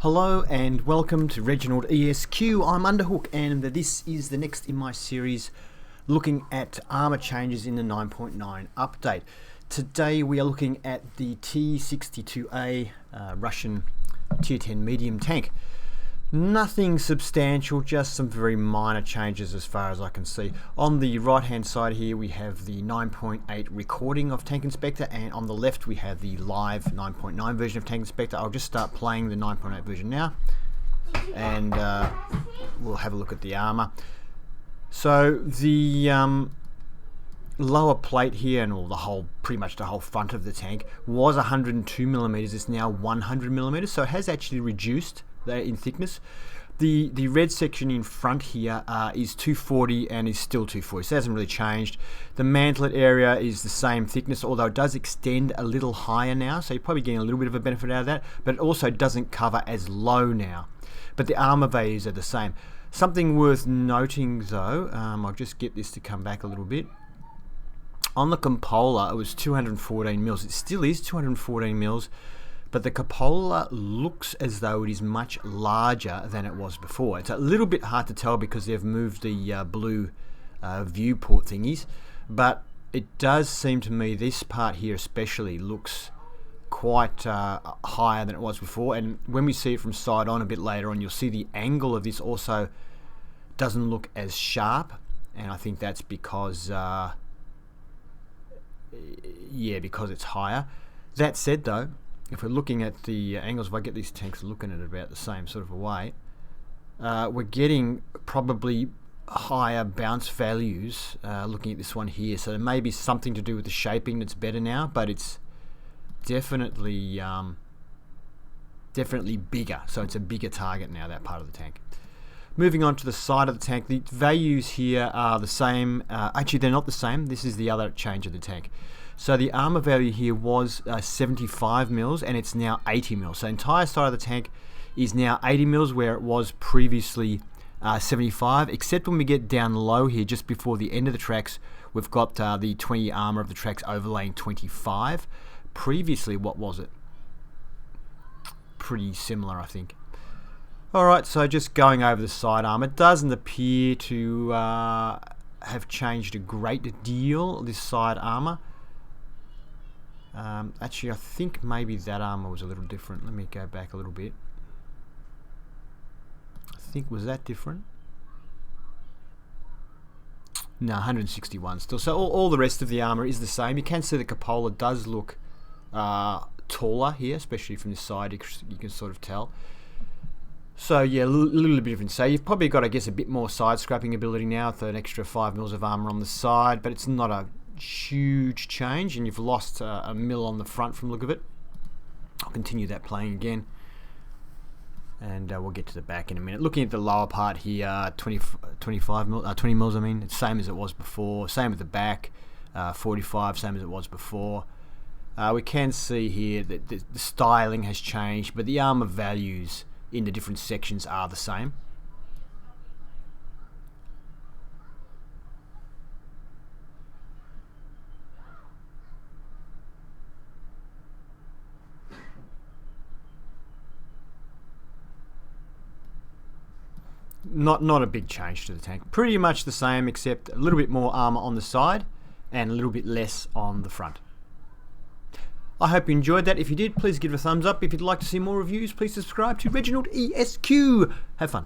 Hello and welcome to ReginaldESQ. I'm Underhook and this is the next in my series looking at armour changes in the 9.9 update. Today we are looking at the T-62A Russian Tier 10 medium tank. Nothing substantial, just some very minor changes as far as I can see. On the right hand side here we have the 9.8 recording of Tank Inspector, and on the left we have the live 9.9 version of Tank Inspector. I'll just start playing the 9.8 version now and we'll have a look at the armour. So the lower plate here and pretty much the whole front of the tank was 102mm. It's now 100mm, so it has actually reduced in thickness. The red section in front here is 240 and is still 240, so it hasn't really changed. The mantlet area is the same thickness, although it does extend a little higher now, so you're probably getting a little bit of a benefit out of that, but it also doesn't cover as low now. But the armour values are the same. Something worth noting though, I'll just get this to come back a little bit. On the cupola it was 214mm. It still is 214mm, but the cupola looks as though it is much larger than it was before. It's a little bit hard to tell because they've moved the blue viewport thingies, but it does seem to me this part here especially looks quite higher than it was before, and when we see it from side on a bit later on, you'll see the angle of this also doesn't look as sharp, and I think that's because because it's higher. That said though, if we're looking at the angles, if I get these tanks looking at it about the same sort of a way, we're getting probably higher bounce values looking at this one here, so there may be something to do with the shaping that's better now, but it's definitely bigger, so it's a bigger target now, that part of the tank. Moving on to the side of the tank, the values here are the same. Actually, they're not the same. This is the other change of the tank. So the armour value here was 75mm and it's now 80mm. So the entire side of the tank is now 80mm where it was previously 75, except when we get down low here just before the end of the tracks, we've got the 20 armour of the tracks overlaying 25. Previously, what was it? Pretty similar, I think. Alright, so just going over the side armour, it doesn't appear to have changed a great deal, this side armour. Actually, I think maybe that armour was a little different. Let me go back a little bit. I think, was that different? No, 161 still. So all the rest of the armour is the same. You can see the cupola does look taller here, especially from this side, you can sort of tell. So yeah, a little bit different. So you've probably got, I guess, a bit more side scrapping ability now with an extra 5mm of armour on the side, but it's not a huge change, and you've lost a mil on the front from the look of it. I'll continue that playing again, and we'll get to the back in a minute. Looking at the lower part here, 20 mils, I mean, it's same as it was before. Same with the back, 45, same as it was before. We can see here that the styling has changed, but the armour values in the different sections are the same. Not a big change to the tank. Pretty much the same, except a little bit more armour on the side and a little bit less on the front. I hope you enjoyed that. If you did, please give it a thumbs up. If you'd like to see more reviews, please subscribe to ReginaldESQ. Have fun.